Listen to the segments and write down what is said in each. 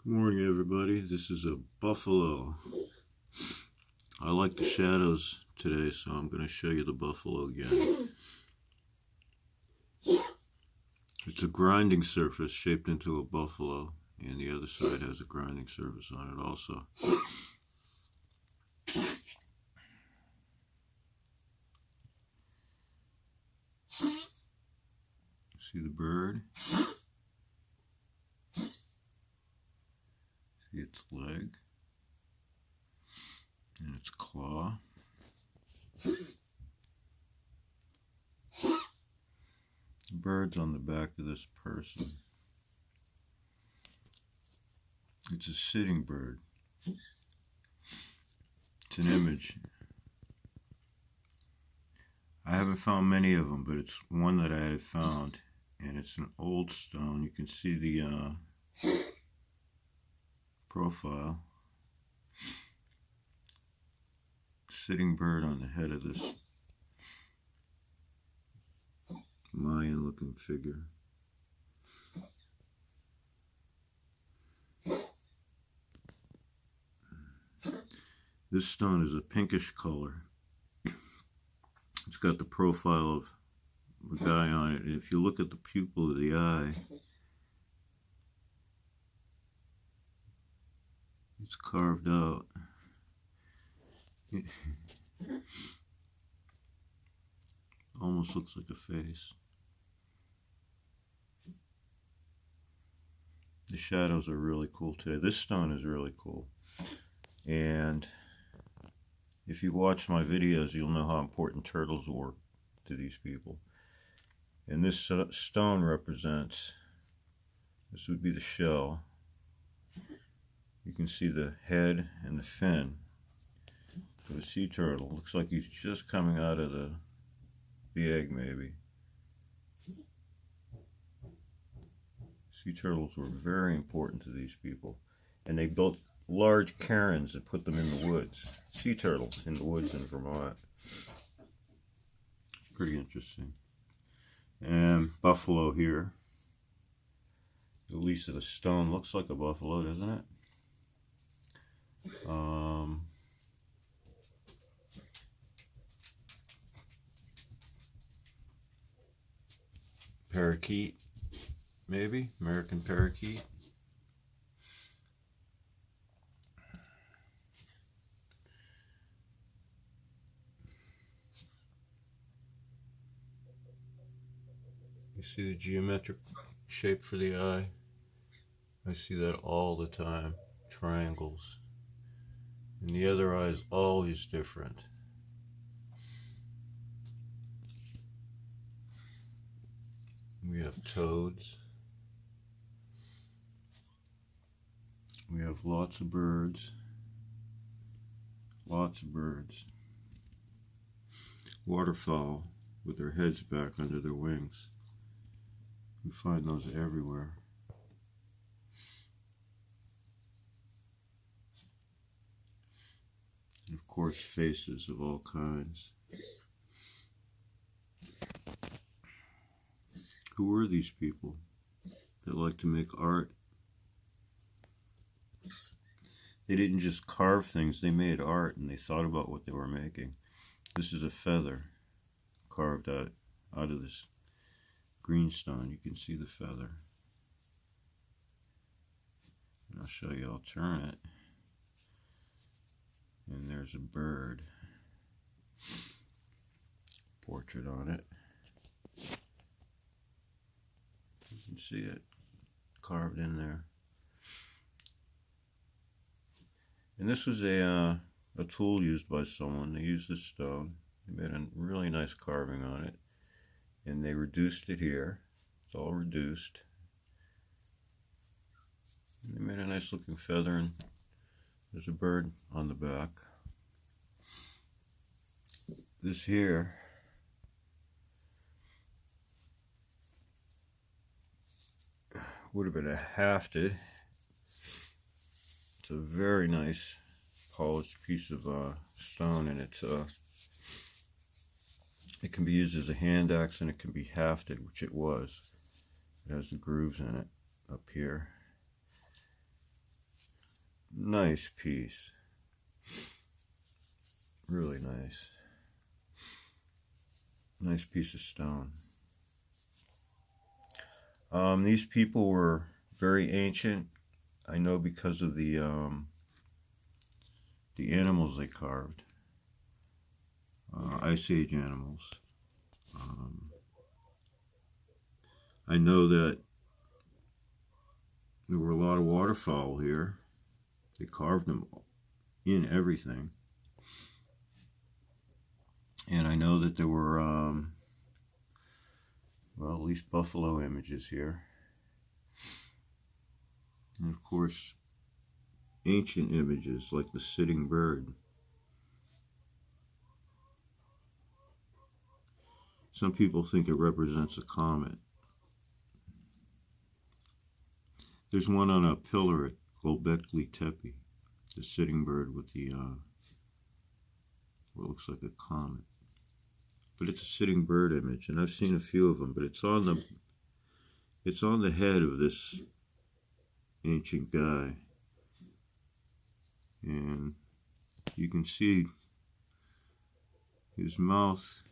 Good morning, everybody. This is a buffalo. I like the shadows today, so I'm going to show you the buffalo again. It's a grinding surface shaped into a buffalo, and the other side has a grinding surface on it also. See the bird? See its leg and its claw. The bird's on the back of this person. It's a sitting bird. It's an image. I haven't found many of them, but it's one that I had found, and it's an old stone. You can see the profile. Sitting bird on the head of this Mayan looking figure. This stone is a pinkish color. It's got the profile of the guy on it. And if you look at the pupil of the eye, it's carved out. It almost looks like a face. The shadows are really cool today. This stone is really cool. And if you watch my videos, you'll know how important turtles were to these people. And this stone represents, this would be the shell. You can see the head and the fin of a sea turtle. Looks like he's just coming out of the egg, maybe. Sea turtles were very important to these people. And they built large cairns and put them in the woods. Sea turtles in the woods in Vermont. Pretty interesting. And buffalo here. At least the stone looks like a buffalo, doesn't it? Parakeet, maybe? American parakeet. You see the geometric shape for the eye? I see that all the time. Triangles. And the other eye is always different. We have toads. We have lots of birds. Lots of birds. Waterfowl with their heads back under their wings. We find those everywhere. And of course, faces of all kinds. Who were these people that like to make art? They didn't just carve things, they made art, and they thought about what they were making. This is a feather carved out of this greenstone. You can see the feather. And I'll show you, I'll turn it. And there's a bird. Portrait on it. You can see it carved in there. And this was a tool used by someone. They used this stone. They made a really nice carving on it. And they reduced it here. It's all reduced. And they made a nice looking feather, and there's a bird on the back. This here would have been a hafted. It's a very nice polished piece of stone, and it can be used as a hand axe, and it can be hafted, which it was. It has the grooves in it up here. Nice piece. Really nice. Nice piece of stone. These people were very ancient. I know because of the animals they carved. Ice Age animals. I know that there were a lot of waterfowl here. They carved them in everything. And I know that there were, well, at least buffalo images here. And of course, ancient images like the sitting bird. Some people think it represents a comet. There's one on a pillar at Gobekli Tepe, the sitting bird with the what looks like a comet. But it's a sitting bird image, and I've seen a few of them. But it's on the head of this ancient guy, and you can see his mouth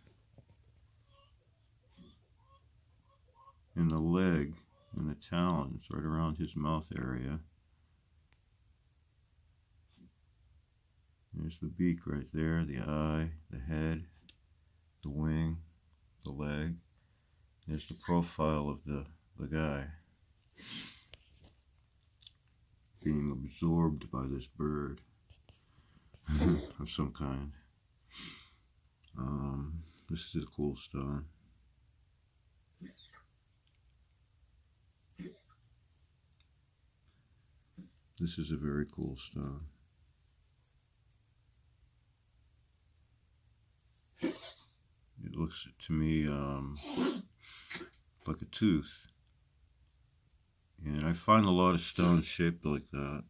and the leg and the talons right around his mouth area. There's the beak right there, the eye, the head, the wing, the leg. There's the profile of the guy being absorbed by this bird of some kind. This is a cool stone. This is a very cool stone. It looks to me like a tooth. And I find a lot of stones shaped like that.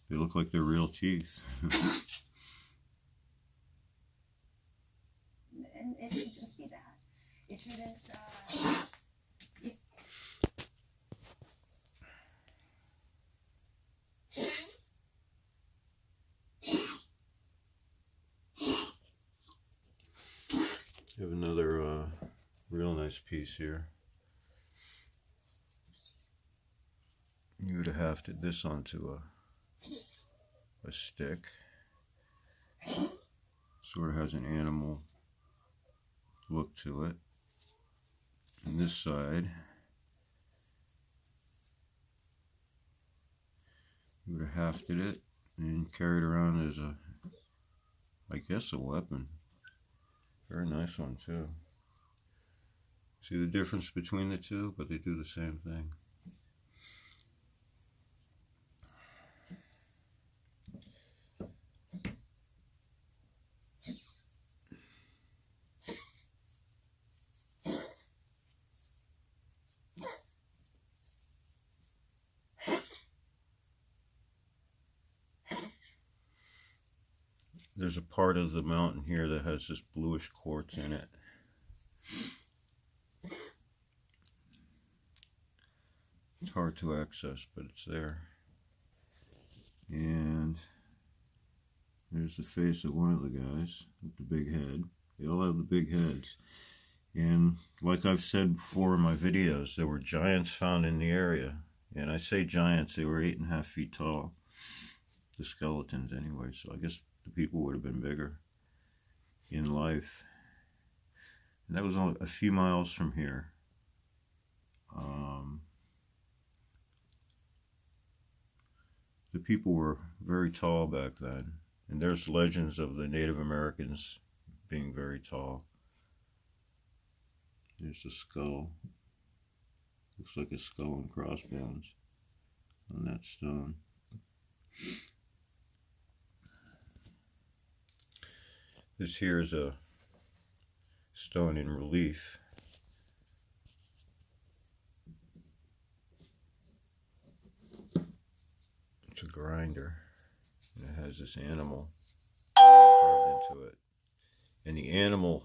They look like they're real teeth. And it should just be that. It shouldn't. You have another real nice piece here. You would have hafted this onto a stick. Sort of has an animal look to it. And this side, you would have hafted it and carried around as a, I guess, a weapon. Very nice one too. See the difference between the two, but they do the same thing. There's a part of the mountain here that has this bluish quartz in it. It's hard to access, but it's there. And there's the face of one of the guys with the big head. They all have the big heads. And like I've said before in my videos, there were giants found in the area. And I say giants, they were 8.5 feet tall. The skeletons anyway, so I guess the people would have been bigger in life. And that was only a few miles from here. The people were very tall back then. And there's legends of the Native Americans being very tall. There's the skull. Looks like a skull and crossbones on that stone. This here is a stone in relief. It's a grinder. And it has this animal carved into it. And the animal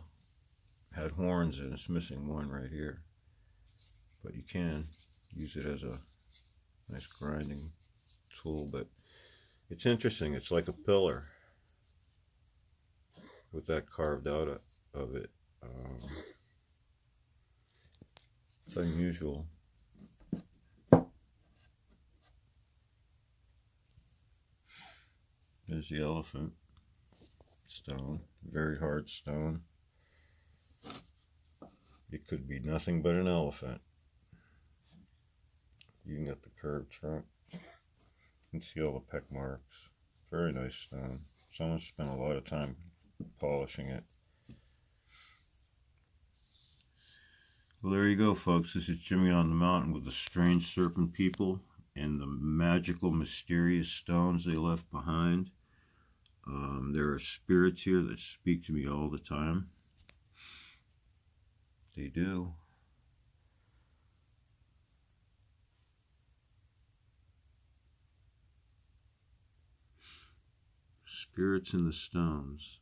had horns and it's missing one right here. But you can use it as a nice grinding tool. But It's interesting. It's like a pillar with that carved out of it. It's unusual. There's the elephant stone, very hard stone. It could be nothing but an elephant. You can get the curved trunk. You can see all the peck marks. Very nice stone. Someone spent a lot of time polishing it. Well, there you go, folks. This is Jimmy on the Mountain with the strange serpent people and the magical, mysterious stones they left behind. There are spirits here that speak to me all the time. They do. Spirits in the stones.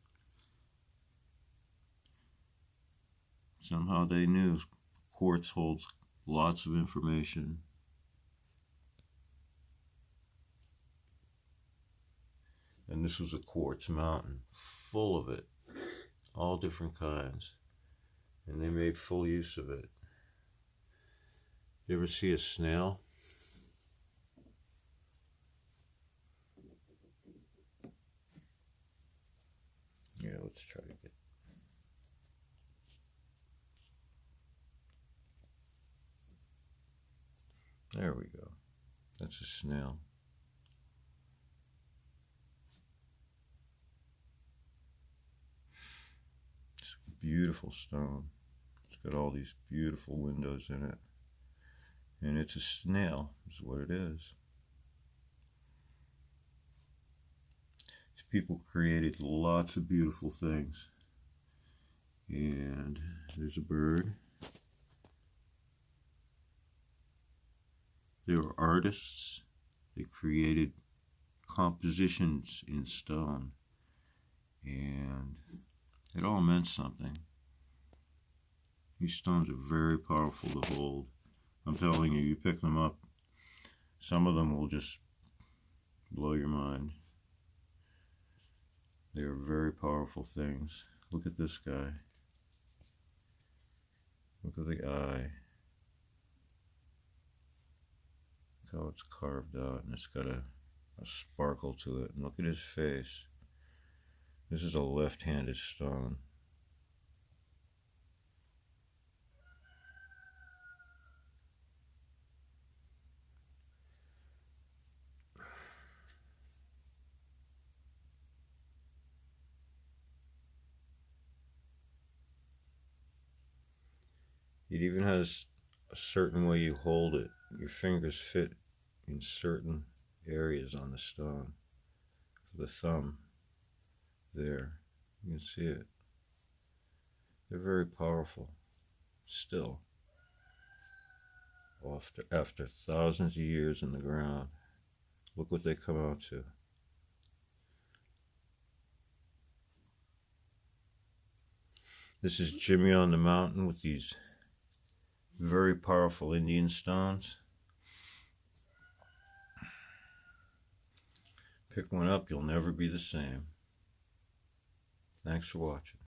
Somehow they knew quartz holds lots of information. And this was a quartz mountain, full of it, all different kinds. And they made full use of it. You ever see a snail? Yeah, let's try to get. There we go. That's a snail. It's a beautiful stone. It's got all these beautiful windows in it. And it's a snail, is what it is. These people created lots of beautiful things. And there's a bird. They were artists. They created compositions in stone. And it all meant something. These stones are very powerful to hold. I'm telling you, you pick them up, some of them will just blow your mind. They are very powerful things. Look at this guy. Look at the eye. Look how it's carved out, and it's got a sparkle to it. And look at his face. This is a left-handed stone. It even has a certain way you hold it. Your fingers fit in certain areas on the stone. The thumb, there, you can see it. They're very powerful, still. After thousands of years in the ground, look what they come out to. This is Jimmy on the Mountain with these very powerful Indian stones. Pick one up, you'll never be the same. Thanks for watching.